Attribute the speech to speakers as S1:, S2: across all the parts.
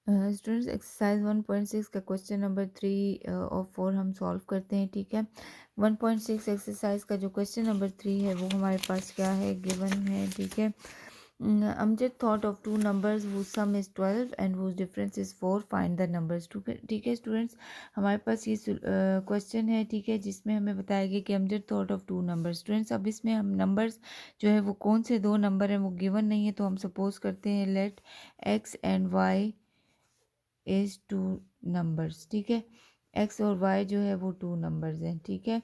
S1: Students exercise 1.6 का question number 3 और 4 हम सॉल्व करते हैं। ठीक है, 1.6 एक्सरसाइज का जो क्वेश्चन नंबर 3 है वो हमारे पास क्या है, गिवन है। ठीक है, Amjad thought of two numbers whose sum is 12 and whose difference is 4, find the numbers. ठीक है स्टूडेंट्स, हमारे पास ये क्वेश्चन है। ठीक है, जिसमें हमें बताया गया कि Amjad thought of two numbers. Students, अब इसमें हम नंबर्स जो है वो कौन से दो नंबर हैं वो गिवन नहीं है, तो हम सपोज करते हैं let X and Y is two numbers. ठीक है, एक्स और वाई जो है वो टू नंबर्स हैं। ठीक है,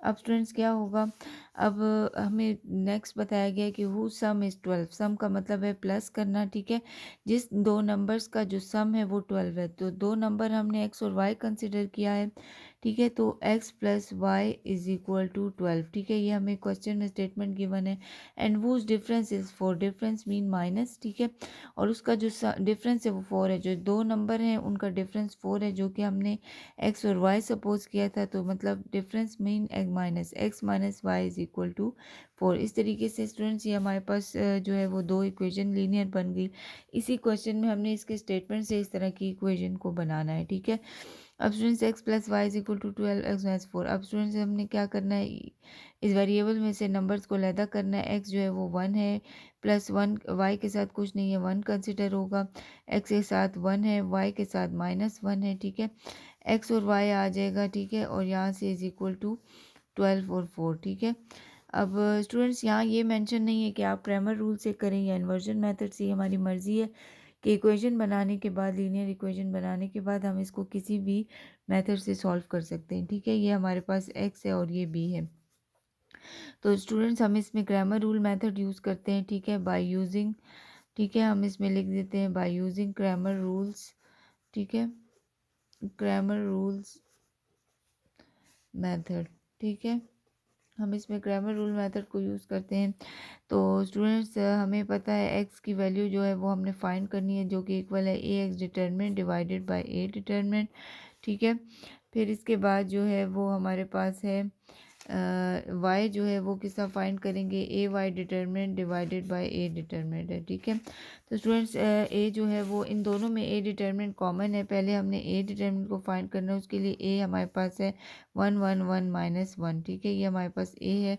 S1: अब स्टूडेंट्स क्या होगा, अब हमें नेक्स्ट बताया गया कि हु सम इज़ 12। सम का मतलब है प्लस करना। ठीक है, जिस दो नंबर्स का जो सम है वो 12 है, तो दो नंबर हमने एक्स और वाई कंसिडर किया है। ठीक है, तो X plus Y is equal to 12। ठीक है, ये हमें क्वेश्चन में स्टेटमेंट गिवन है। And whose difference is 4, difference mean minus. ठीक है, और उसका जो डिफरेंस है वो 4 है। जो दो नंबर हैं उनका डिफरेंस 4 है, जो कि हमने एक्स और वाई सपोज किया था, तो मतलब difference mean minus X minus Y is equal to 4। इस तरीके से स्टूडेंट्स ये हमारे पास जो है वो दो इक्वेशन लीनियर बन गई। इसी क्वेश्चन में हमने इसके स्टेटमेंट से इस तरह की इक्वेशन को बनाना है। ठीक है, अब students X plus Y is equal to 12 X minus 4। अब स्टूडेंट्स हमने क्या करना है, इस वेरिएबल में से नंबर्स को लैदा करना है। एक्स जो है वो 1 है, प्लस 1, वाई के साथ कुछ नहीं है 1 कंसिडर होगा, एक्स के साथ 1 है, वाई के साथ -1 है। ठीक है, एक्स और वाई आ जाएगा। ठीक है, और यहाँ से इज इक्वल टू 12 और 4। ठीक है, अब स्टूडेंट्स यहाँ ये मेंशन नहीं है कि आप क्रैमर रूल से करें या इन्वर्जन मेथड से, हमारी मर्ज़ी है कि इक्वेशन बनाने के बाद, लीनियर इक्वेशन बनाने के बाद हम इसको किसी भी मेथड से सॉल्व कर सकते हैं। ठीक है, ये हमारे पास एक्स है और ये बी है, तो स्टूडेंट्स हम इसमें ग्रामर रूल मेथड यूज़ करते हैं। ठीक है, बाय यूजिंग, ठीक है, हम इसमें लिख देते हैं बाय यूजिंग ग्रामर रूल्स। ठीक है, ग्रामर रूल्स मेथड। ठीक है, हम इसमें ग्रामर रूल मेथड को यूज़ करते हैं। तो स्टूडेंट्स हमें पता है एक्स की वैल्यू जो है वो हमने फाइंड करनी है, जो कि इक्वल है A X determinant divided by A determinant. ठीक है, फिर इसके बाद जो है वो हमारे पास है वाई जो है वो किसका फाइंड करेंगे, A Y determinant divided by A determinant है। ठीक है, तो स्टूडेंट्स ए जो है वो इन दोनों में ए डिटर्मिनेंट कॉमन है। पहले हमने ए डिटर्मिनेंट को फाइंड करना है, उसके लिए ए हमारे पास है 1 1 1 -1। ठीक है, ये हमारे पास ए है,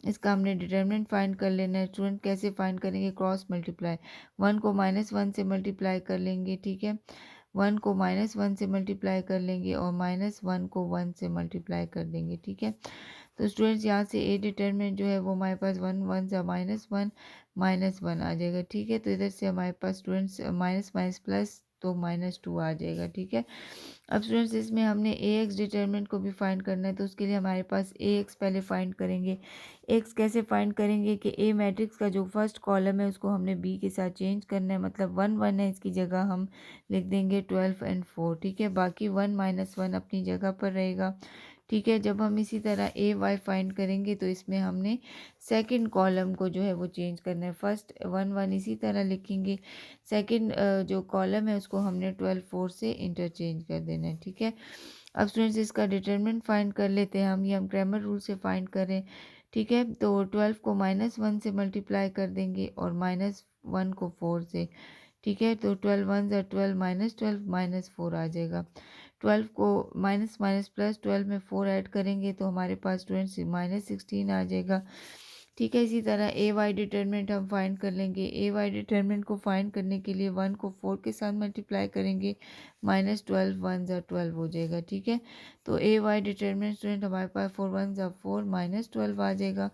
S1: इसका हमने डिटर्मिनेंट फाइंड कर लेना है। स्टूडेंट कैसे फाइंड करेंगे, क्रॉस मल्टीप्लाई, 1 को -1 से मल्टीप्लाई कर लेंगे। ठीक है, 1 को -1 से मल्टीप्लाई कर लेंगे और -1 को 1 से मल्टीप्लाई कर देंगे। ठीक है, तो स्टूडेंट्स यहाँ से ए डिटर्मिनेंट जो है वो हमारे पास 1 1 से -1 आ जाएगा। ठीक है, तो इधर से हमारे पास स्टूडेंट्स माइनस माइनस प्लस, तो -2 आ जाएगा। ठीक है, अब स्टूडेंट्स इसमें हमने ए एक्स डिटर्मिनेंट को भी फाइंड करना है, तो उसके लिए हमारे पास ए एक्स पहले फाइंड करेंगे। एक्स कैसे फाइंड करेंगे कि ए मैट्रिक्स का जो फर्स्ट कॉलम है उसको हमने बी के साथ चेंज करना है, मतलब 1 1 है, इसकी जगह हम लिख देंगे 12 एंड 4। ठीक है, बाकी 1 -1 अपनी जगह पर रहेगा। ठीक है, जब हम इसी तरह ए वाई फाइंड करेंगे तो इसमें हमने सेकंड कॉलम को जो है वो चेंज करना है। फर्स्ट 1 1 इसी तरह लिखेंगे, सेकंड जो कॉलम है उसको हमने 12 4 से इंटरचेंज कर देना है। ठीक है, अब स्टूडेंट्स इसका डिटरमिनेंट फाइंड कर लेते हैं हम क्रैमर रूल से फाइंड करें। ठीक है, तो 12 को -1 से मल्टीप्लाई कर देंगे और -1 को 4 से। ठीक है, तो 12 1 ज़ा 12 -12 -4 आ जाएगा। 12 को माइनस माइनस प्लस 12 में 4 ऐड करेंगे तो हमारे पास स्टूडेंट्स -16 आ जाएगा। ठीक है, इसी तरह ए वाई डिटर्मिनेंट हम फाइंड कर लेंगे। ए वाई डिटर्मिनेंट को फाइंड करने के लिए 1 को 4 के साथ मल्टीप्लाई करेंगे, -12 1 ज़ा 12 हो जाएगा। ठीक है, तो ए वाई डिटर्मिनेंट स्टूडेंट हमारे पास 4 1 ज़ा 4 -12 आ जाएगा।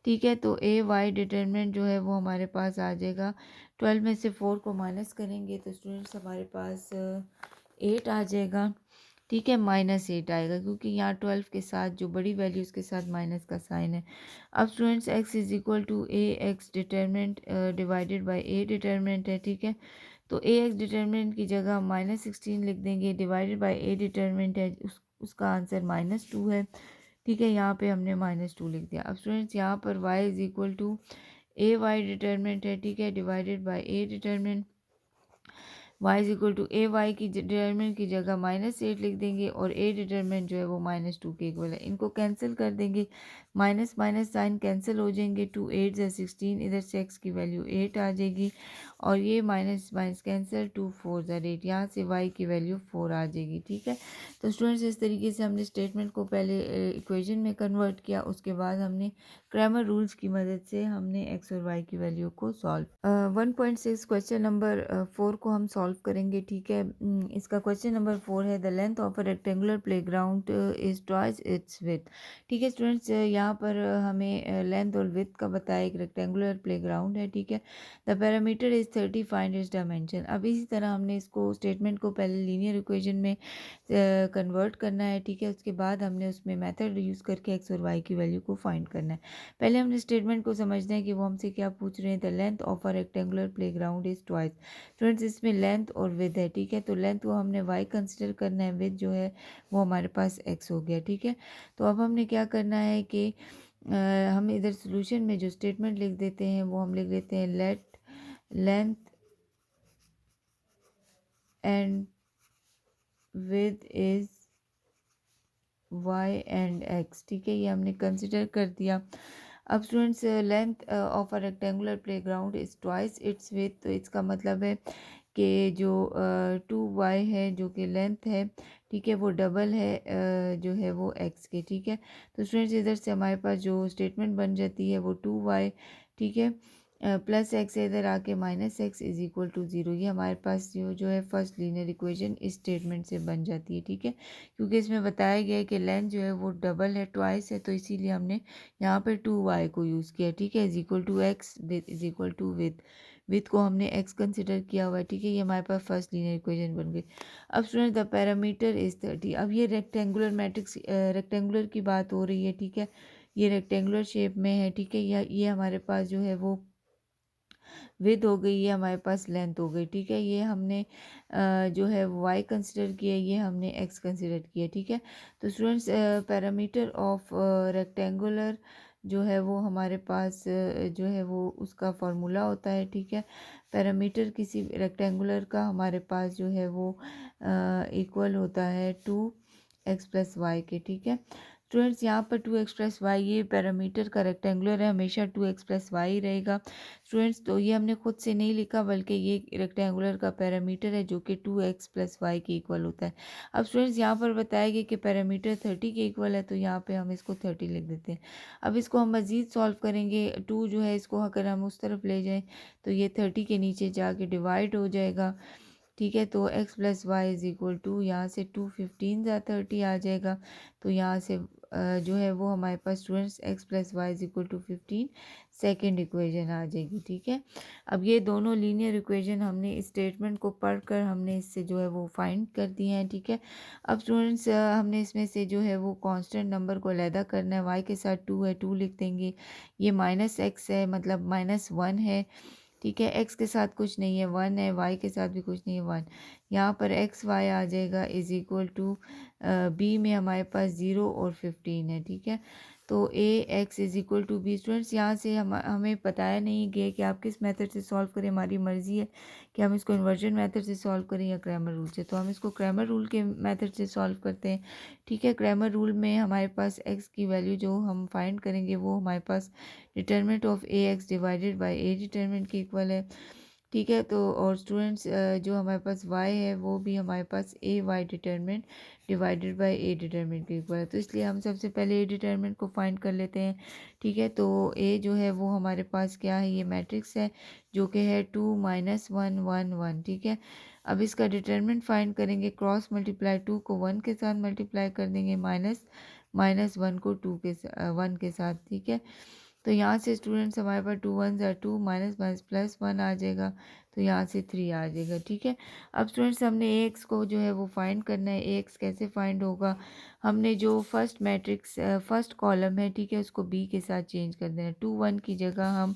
S1: ठीक है, तो ए वाई डिटर्मिनेंट जो है वो हमारे पास आ जाएगा, 12 में से 4 को माइनस करेंगे तो स्टूडेंट्स हमारे पास 8 आ जाएगा। ठीक है, -8 आएगा क्योंकि यहाँ 12 के साथ जो बड़ी वैल्यू उसके साथ माइनस का साइन है। अब students x is equal to A X determinant divided by A determinant है। ठीक है, तो ए एक्स डिटर्मिनेंट की जगह हम -16 लिख देंगे, डिवाइडेड बाय ए डिटर्मिनेंट है, उसका आंसर -2 है। ठीक है, यहाँ पे हमने -2 लिख दिया। अब स्टूडेंट्स यहाँ पर y is equal to A Y determinant है। ठीक है, divided by A determinant, y is equal to A Y की डिटर्मिनेंट की जगह -8 लिख देंगे और ए डिटर्मिनेंट जो है वो -2 के इक्वल है। इनको कैंसिल कर देंगे, माइनस माइनस साइन कैंसिल हो जाएंगे, 2 8 ज़ा 16, इधर से x की वैल्यू 8 आ जाएगी और ये माइनस माइनस कैंसिल, 2 4 ज़ा 8, यहाँ से y की वैल्यू 4 आ जाएगी। ठीक है, तो स्टूडेंट्स इस तरीके से हमने स्टेटमेंट को पहले इक्वेशन में कन्वर्ट किया, उसके बाद हमने क्रैमर रूल्स की मदद से हमने x और y की वैल्यू को सॉल्व 1.6 क्वेश्चन नंबर 4 को हम सॉल्व करेंगे। ठीक है, इसका क्वेश्चन नंबर 4 है the length of a rectangular playground is twice its width. ठीक है स्टूडेंट्स, यहाँ पर हमें लेंथ और विड्थ का बताया, एक रेक्टेंगुलर प्लेग्राउंड है। ठीक है, the parameter is 30, find its dimension. अब इसी तरह हमने इसको स्टेटमेंट को पहले लीनियर इक्वेशन में कन्वर्ट करना है। ठीक है, उसके बाद हमने उसमें मेथड यूज़ करके एक्स और वाई की वैल्यू को फाइंड करना है। पहले हमने स्टेटमेंट को समझना है कि वो हमसे क्या पूछ रहे हैं। The length of a rectangular playground is twice. Students, इसमें लेंथ और विथ है। ठीक है, तो लेंथ को हमने वाई कंसिडर करना है, विथ जो है वो हमारे पास एक्स हो गया। ठीक है, तो अब हमने क्या करना है कि हम इधर सोल्यूशन में जो स्टेटमेंट लिख देते हैं वो हम लिख देते हैं late length and with is y and x। ठीक है, ये हमने कंसिडर कर दिया। अब students, length of a rectangular playground is twice its width, तो इसका मतलब है कि जो 2y है जो कि लेंथ है, ठीक है, वो डबल है जो है वो x के। ठीक है, तो स्टूडेंट्स इधर से हमारे पास जो स्टेटमेंट बन जाती है वो 2y, ठीक है, प्लस एक्स इधर आके minus X is equal to 0। ये हमारे पास जो है फर्स्ट लीनियर इक्वेशन इस स्टेटमेंट से बन जाती है। ठीक है, क्योंकि इसमें बताया गया है कि लेंथ जो है वो डबल है, ट्वाइस है, तो इसीलिए हमने यहाँ पे 2y को यूज़ किया। ठीक है, is equal to X is equal to with को हमने x कंसिडर किया हुआ है। ठीक है, ये हमारे पास फर्स्ट लीनियर इक्वेशन बन गई। अब स्टूडेंट, द पैरामीटर इज 30। अब ये रेक्टेंगुलर मैट्रिक्स रेक्टेंगुलर की बात हो रही है। ठीक है, ये रेक्टेंगुलर शेप में है। ठीक है, ये हमारे पास जो है वो विद हो गई, ये हमारे पास लेंथ हो गई। ठीक है, ये हमने जो है y कंसिडर किया, ये हमने x कंसिडर किया। ठीक है, तो स्टूडेंट्स, पैरामीटर ऑफ रेक्टेंगुलर जो है वो हमारे पास जो है वो उसका फार्मूला होता है। ठीक है, पैरामीटर किसी रेक्टेंगुलर का हमारे पास जो है वो इक्वल होता है 2x प्लस वाई के। ठीक है स्टूडेंट्स, यहाँ पर 2x प्लस वाई, ये पैरामीटर का रेक्टेंगुलर है, हमेशा 2x प्लस वाई रहेगा। स्टूडेंट्स, तो ये हमने खुद से नहीं लिखा, बल्कि ये रेक्टेंगुलर का पैरामीटर है जो कि 2x प्लस वाई के इक्वल होता है। अब स्टूडेंट्स, यहाँ पर बताया गया कि पैरामीटर 30 के इक्वल है, तो यहाँ पे हम इसको 30 लिख देते हैं। अब इसको हम मज़ीद सॉल्व करेंगे, 2 जो है इसको अगर हम उस तरफ ले जाएँ तो ये 30 के नीचे जाके डिवाइड हो जाएगा। ठीक है, तो x plus Y is equal to, यहाँ से 2 15 ज़ा 30 आ जाएगा, तो यहाँ से जो है वो हमारे पास students x plus Y is equal to 15 second equation आ जाएगी। ठीक है, अब ये दोनों लीनियर इक्वेशन हमने इस स्टेटमेंट को पढ़कर हमने इससे जो है वो फाइंड कर दिए हैं। ठीक है, अब स्टूडेंट्स, हमने इसमें से जो है वो कांस्टेंट नंबर को अलहदा करना है। y के साथ 2 है, 2 लिख देंगे, ये माइनस एक्स है मतलब -1 है। ठीक है, x के साथ कुछ नहीं है, 1 है, y के साथ भी कुछ नहीं है, 1। यहाँ पर एक्स वाई आ जाएगा इज इक्वल टू b में हमारे पास 0 और 15 है। ठीक है, तो a x is equal to b। स्टूडेंट्स, यहाँ से हमें बताया नहीं गया कि आप किस मेथड से सॉल्व करें, हमारी मर्ज़ी है कि हम इसको इन्वर्जन मेथड से सॉल्व करें या क्रैमर रूल से। तो हम इसको क्रैमर रूल के मेथड से सॉल्व करते हैं। ठीक है, क्रैमर रूल में हमारे पास x की वैल्यू जो हम फाइंड करेंगे वो हमारे पास determinant of A X divided by A determinant के इक्वल है। ठीक है, तो और स्टूडेंट्स, जो हमारे पास y है वो भी हमारे पास A Y determinant divided by A determinant के इक्वल है, तो इसलिए हम सबसे पहले ए डिटर्मिनेंट को फाइंड कर लेते हैं। ठीक है, तो ए जो है वो हमारे पास क्या है, ये मैट्रिक्स है जो कि है 2 -1 1 1। ठीक है, अब इसका डिटर्मिनेंट फाइंड करेंगे, क्रॉस मल्टीप्लाई, 2 को 1 के साथ मल्टीप्लाई कर देंगे, माइनस 1 को 1 के साथ। ठीक है, तो यहाँ से स्टूडेंट्स हमारे पास 2 1 ज़ा 2, माइनस माइनस प्लस 1 आ जाएगा, तो यहाँ से 3 आ जाएगा। ठीक है, अब स्टूडेंट्स हमने ए एक्स को जो है वो फाइंड करना है। ए एक्स कैसे फाइंड होगा, हमने जो फर्स्ट मैट्रिक्स फर्स्ट कॉलम है, ठीक है, उसको बी के साथ चेंज कर देना। 2 1 की जगह हम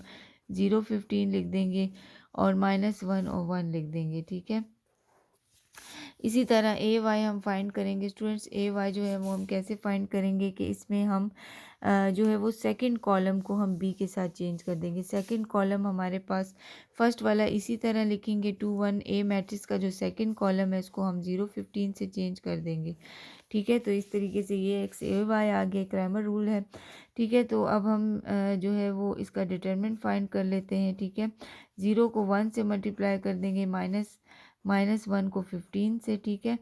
S1: 0 15 लिख देंगे और -1 और 1 लिख देंगे। ठीक है, इसी तरह ए वाई हम फाइंड करेंगे स्टूडेंट्स। ए वाई जो है वो हम कैसे फाइंड करेंगे कि इसमें हम जो है वो सेकंड कॉलम को हम बी के साथ चेंज कर देंगे। सेकंड कॉलम हमारे पास फर्स्ट वाला इसी तरह लिखेंगे 2 1 ए मैट्रिक्स का जो सेकंड कॉलम है इसको हम 0 15 से चेंज कर देंगे। ठीक है, तो इस तरीके से ये एक्स ए वाई आगे क्रैमर रूल है। ठीक है, तो अब हम जो है वो इसका डिटरमिनेंट फाइंड कर लेते हैं। ठीक है, 0 को 1 से मल्टीप्लाई कर देंगे, माइनस 1 को 15 से। ठीक है,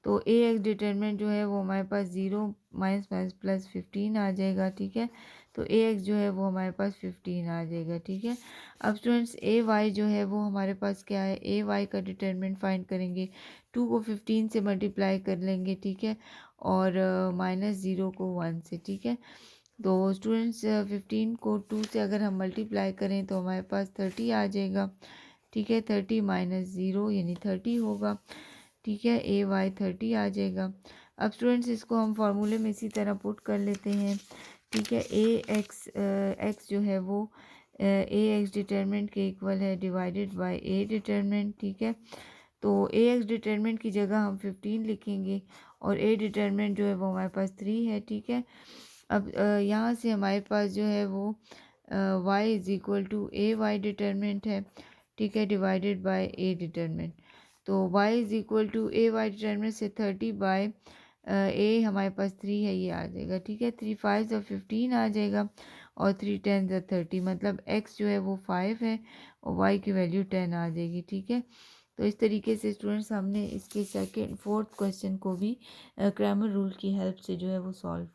S1: तो ए एक्स डिटरमिनेंट जो है वो हमारे पास 0 माइनस माइनस प्लस 15 आ जाएगा। ठीक है, तो ए एक्स जो है वो हमारे पास 15 आ जाएगा। ठीक है, अब स्टूडेंट्स ए वाई जो है वो हमारे पास क्या है, ए वाई का डिटरमिनेंट फाइंड करेंगे। 2 को 15 से मल्टीप्लाई कर लेंगे। ठीक है, और माइनस 0 को 1 से। ठीक है, तो स्टूडेंट्स 15 को 2 से अगर हम मल्टीप्लाई करें तो हमारे पास 30 आ जाएगा। ठीक है, 30 माइनस 0 यानी 30 होगा। ठीक है, ए वाई 30 आ जाएगा। अब स्टूडेंट्स इसको हम फार्मूले में इसी तरह पुट कर लेते हैं। ठीक है, एक्स जो है वो ए एक्स डिटरमिनेंट के इक्वल है डिवाइडेड बाय ए डिटरमिनेंट। ठीक है, तो ए एक्स डिटरमिनेंट की जगह हम 15 लिखेंगे और ए डिटरमिनेंट जो है वो हमारे पास 3 है। ठीक है, अब यहाँ से हमारे पास जो है वो y is equal to A Y determinant है। ठीक है, डिवाइडेड बाय ए डिटरमिनेंट। तो y is equal to A Y determinant से 30 बाय ए हमारे पास 3 है, ये आ जाएगा। ठीक है, 3 5 और 15 आ जाएगा और 3 10 30, मतलब x जो है वो 5 है और y की वैल्यू 10 आ जाएगी। ठीक है, तो इस तरीके से स्टूडेंट्स हमने इसके सेकेंड फोर्थ क्वेश्चन को भी क्रैमर रूल की हेल्प से जो है वो सॉल्व